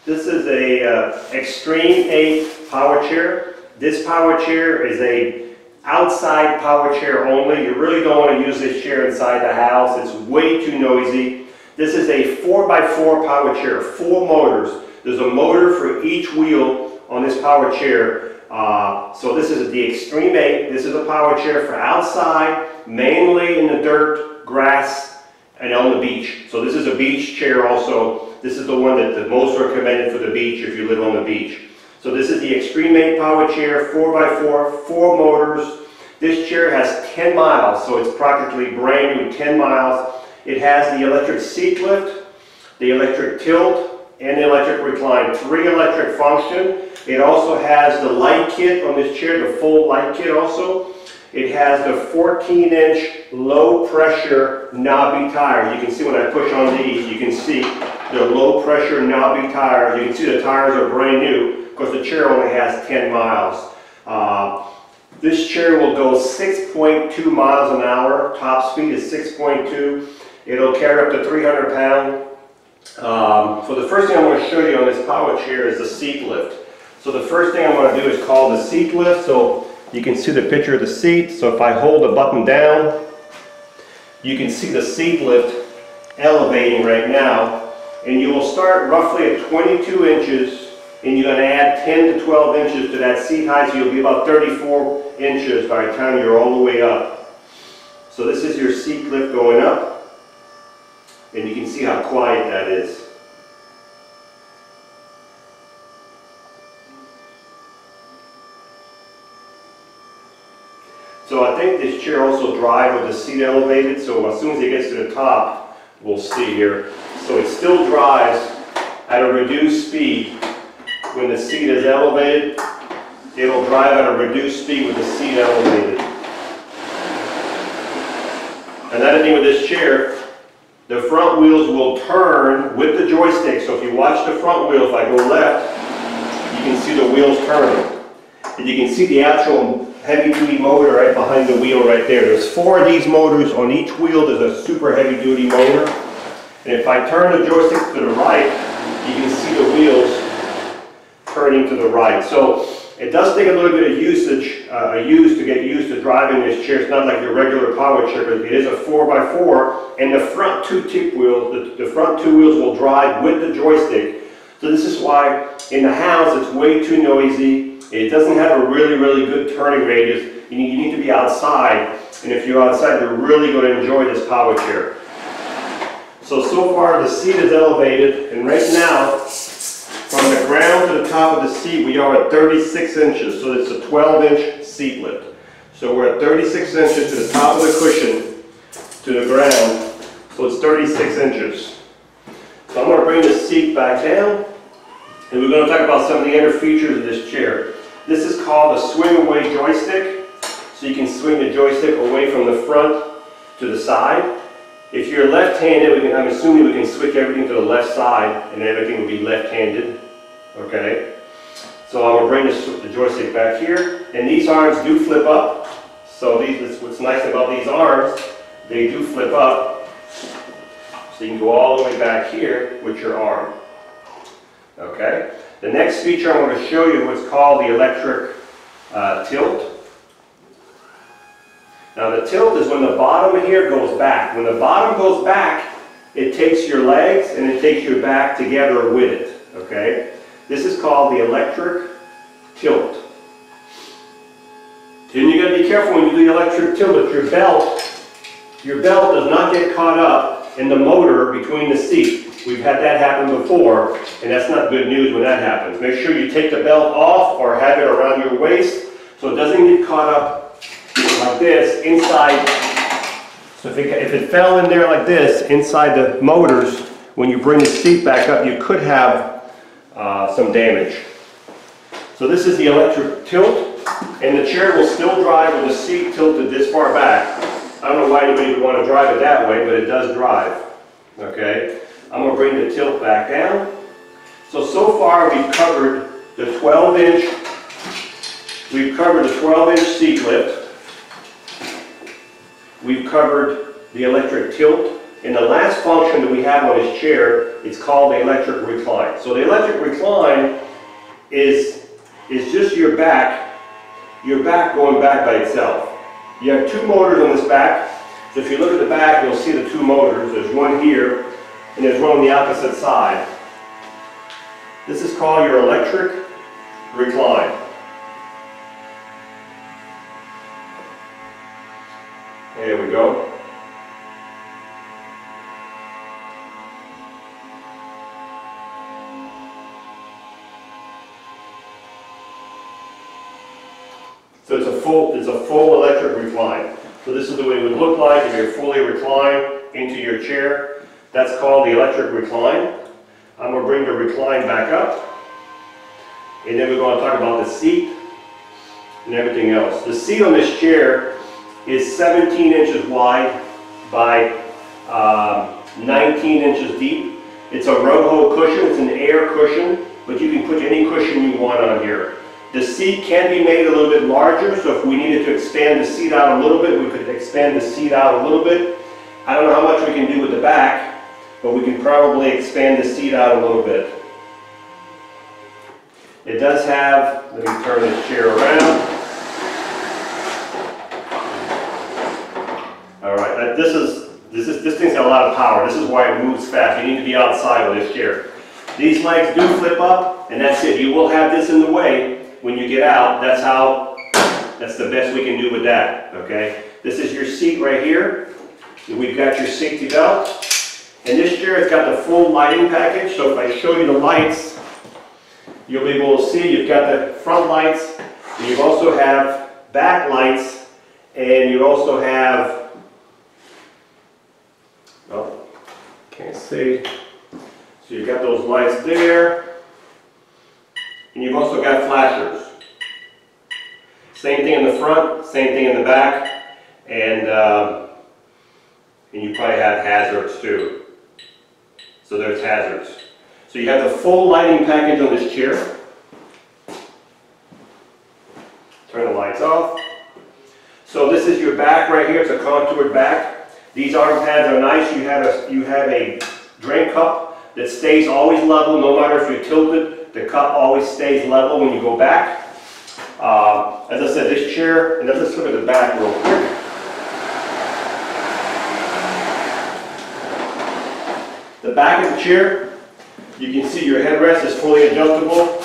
This is a Extreme 8 power chair. This power chair is a outside power chair only. You really don't want to use this chair inside the house. It's way too noisy. This is a 4x4 power chair, 4 motors. There's a motor for each wheel on this power chair. So this is the Extreme 8. This is a power chair for outside, mainly in the dirt, grass, and on the beach. So this is a beach chair also. This is the one that the most recommended for the beach if you live on the beach. So this is the Extreme 8 power chair, 4x4, 4 motors. This chair has 10 miles, so it's practically brand new, 10 miles. It has the electric seat lift, the electric tilt, and the electric recline. 3 electric function. It also has the light kit on this chair, the full light kit also. It has the 14-inch low-pressure knobby tires. You can see when I push on these, you can see the low-pressure knobby tires. You can see the tires are brand new because the chair only has 10 miles. This chair will go 6.2 miles an hour. Top speed is 6.2. It'll carry up to 300 pounds. So the first thing I'm going to show you on this power chair is the seat lift. So the first thing I'm going to do is call the seat lift. So you can see the picture of the seat. So if I hold the button down, you can see the seat lift elevating right now. And you will start roughly at 22 inches, and you're going to add 10 to 12 inches to that seat height, so you'll be about 34 inches by the time you're all the way up. So this is your seat lift going up, and you can see how quiet that is. So I think this chair also drives with the seat elevated, so as soon as it gets to the top, we'll see here. So it still drives at a reduced speed. When the seat is elevated, it'll drive at a reduced speed with the seat elevated. Another thing with this chair, the front wheels will turn with the joystick. So if you watch the front wheel, if I go left, you can see the wheels turning. And you can see the actual heavy-duty motor right behind the wheel right there. There's 4 of these motors on each wheel. There's a super heavy-duty motor. And if I turn the joystick to the right, you can see the wheels turning to the right. So it does take a little bit of usage, to get used to driving this chair. It's not like your regular power chair, but it is a 4x4, and the front 2 tip wheels, the front 2 wheels will drive with the joystick. So this is why in the house it's way too noisy. It doesn't have a really good turning radius. You need to be outside, and if you're outside, you're really going to enjoy this power chair. So far the seat is elevated, and right now, from the ground to the top of the seat, we are at 36 inches. So it's a 12-inch seat lift. So we're at 36 inches to the top of the cushion, to the ground. So it's 36 inches. So I'm going to bring the seat back down, and we're going to talk about some of the other features of this chair. This is called a swing-away joystick. So you can swing the joystick away from the front to the side. If you're left-handed, I'm assuming we can switch everything to the left side, and everything will be left-handed. Okay? So I'm going to bring the joystick back here, and these arms do flip up. So what's nice about these arms, they do flip up. So you can go all the way back here with your arm. Okay? The next feature I'm going to show you is what's called the electric tilt. Now the tilt is when the bottom here goes back. When the bottom goes back, it takes your legs and it takes your back together with it. Okay? This is called the electric tilt. Then you got to be careful when you do the electric tilt that your belt does not get caught up in the motor between the seat. We've had that happen before, and that's not good news when that happens. Make sure you take the belt off or have it around your waist so it doesn't get caught up like this inside. So if it fell in there like this inside the motors, when you bring the seat back up, you could have some damage. So this is the electric tilt, and the chair will still drive with the seat tilted this far back. I don't know why anybody would want to drive it that way, but it does drive. Okay, I'm going to bring the tilt back down. So far we've covered the 12-inch. We've covered the 12-inch seat lift. We've covered the electric tilt. And the last function that we have on this chair It's called the electric recline. So the electric recline is just your back going back by itself. You have two motors on this back. So if you look at the back, you'll see the two motors. There's one here, and there's one on the opposite side. This is called your electric recline. There we go. So it's a full electric recline. So this is the way it would look like if you're fully reclined into your chair. That's called the electric recline. I'm going to bring the recline back up. And then we're going to talk about the seat and everything else. The seat on this chair is 17 inches wide by 19 inches deep. It's a Roho cushion. It's an air cushion, but you can put any cushion you want on here. The seat can be made a little bit larger, so if we needed to expand the seat out a little bit, we could expand the seat out a little bit. I don't know how much we can do with the back, but we can probably expand the seat out a little bit. It does have, let me turn this chair around. All right, this thing's got a lot of power. This is why it moves fast. You need to be outside with this chair. These legs do flip up, and that's it. You will have this in the way when you get out. That's the best we can do with that, okay? This is your seat right here. We've got your safety belt. And this chair has got the full lighting package, so if I show you the lights, you'll be able to see you've got the front lights, and you also have back lights, and you also have, well, can't see. So you've got those lights there. And you've also got flashers. Same thing in the front, same thing in the back, and you probably have hazards too. So there's hazards. So you have the full lighting package on this chair. Turn the lights off. So this is your back right here. It's a contoured back. These arm pads are nice. You have a drain cup that stays always level, no matter if you're tilted. The cup always stays level when you go back. As I said, this chair, and let's look at the back real quick. The back of the chair, you can see your headrest is fully adjustable.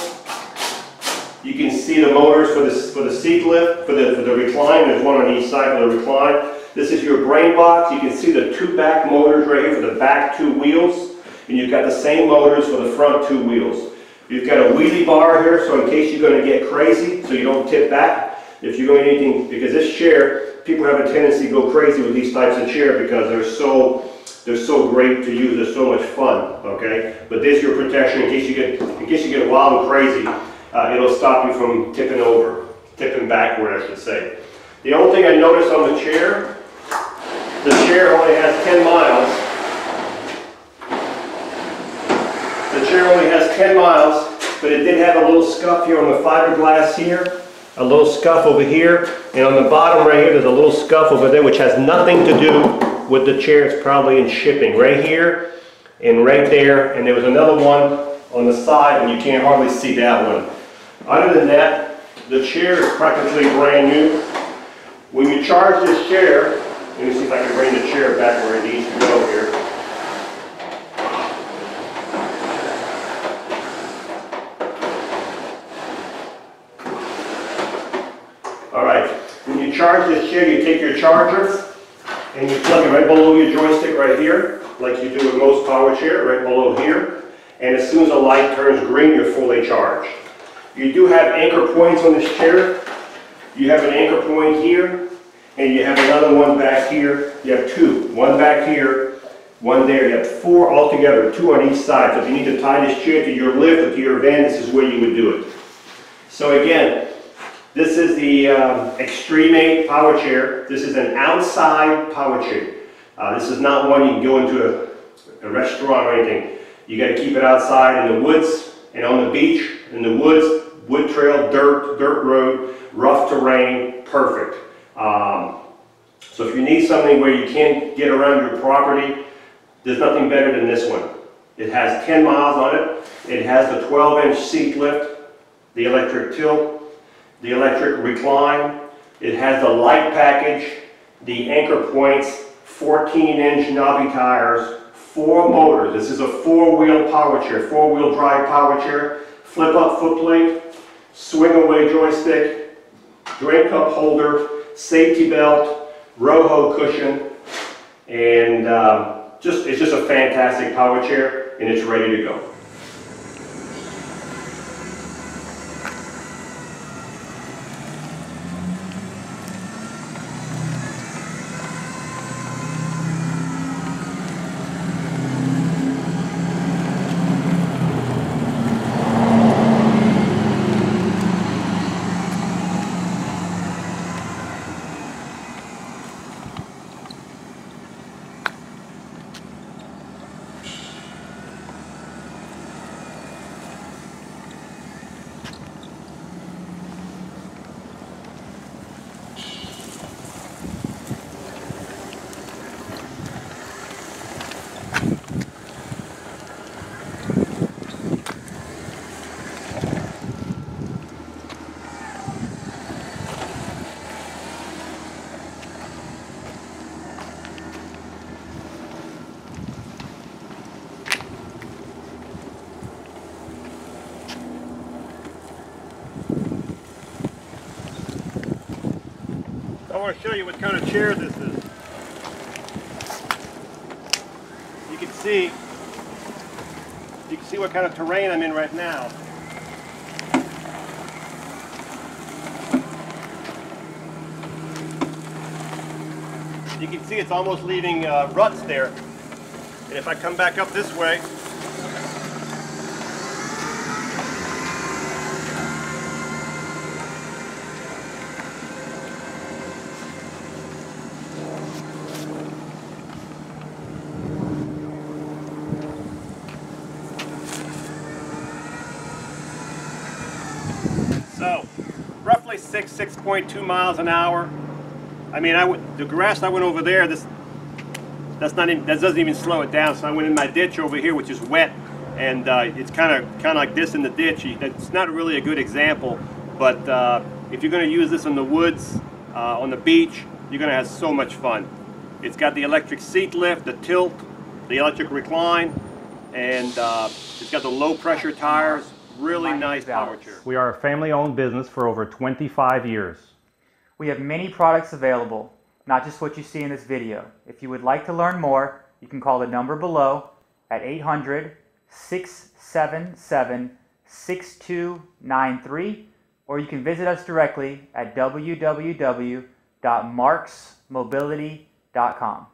You can see the motors for the seat lift, for the recline. There's one on each side for the recline. This is your brain box. You can see the two back motors right here for the back two wheels. And you've got the same motors for the front two wheels. You've got a wheelie bar here, so in case you're going to get crazy, so you don't tip back. If you're going to anything, because this chair, people have a tendency to go crazy with these types of chair because they're so great to use. They're so much fun. Okay, but there's your protection in case you get wild and crazy. It'll stop you from tipping backward, I should say. The only thing I noticed on the chair only has 10 miles. The chair only has 10 miles, but it did have a little scuff here on the fiberglass here, a little scuff over here, and on the bottom right here there's a little scuff over there which has nothing to do with the chair. It's probably in shipping. Right here and right there, and there was another one on the side and you can't hardly see that one. Other than that, the chair is practically brand new. When you charge this chair, let me see if I can bring the chair back where it needs to go here. Alright, when you charge this chair, you take your charger and you plug it right below your joystick right here, like you do with most power chair, right below here. And as soon as the light turns green, you're fully charged. You do have anchor points on this chair. You have an anchor point here, and you have another one back here. You have two, one back here, one there. You have four altogether, two on each side. So if you need to tie this chair to your lift or to your van, this is where you would do it. So again, this is the Extreme 8 power chair. This is an outside power chair. This is not one you can go into a restaurant or anything. You got to keep it outside in the woods and on the beach, in the woods, wood trail, dirt road, rough terrain, perfect. So if you need something where you can't get around your property, there's nothing better than this one. It has 10 miles on it. It has the 12-inch seat lift, the electric tilt, the electric recline. It has the light package, the anchor points, 14-inch knobby tires, 4 motors. This is a 4-wheel power chair, 4-wheel drive power chair, flip-up footplate, swing-away joystick, drink cup holder, safety belt, Roho cushion, and it's just a fantastic power chair, and it's ready to go. I want to show you what kind of chair this is. You can see what kind of terrain I'm in right now. You can see it's almost leaving ruts there. And if I come back up this way, so roughly 6.2 miles an hour. I mean, the grass I went over there, that doesn't even slow it down. So I went in my ditch over here, which is wet, and it's kind of like this in the ditch. It's not really a good example, but if you're going to use this in the woods, on the beach, you're going to have so much fun. It's got the electric seat lift, the tilt, the electric recline, and it's got the low pressure tires. Really nice power chair. We are a family-owned business for over 25 years. We have many products available, not just what you see in this video. If you would like to learn more, you can call the number below at 800-677-6293, or you can visit us directly at www.marksmobility.com.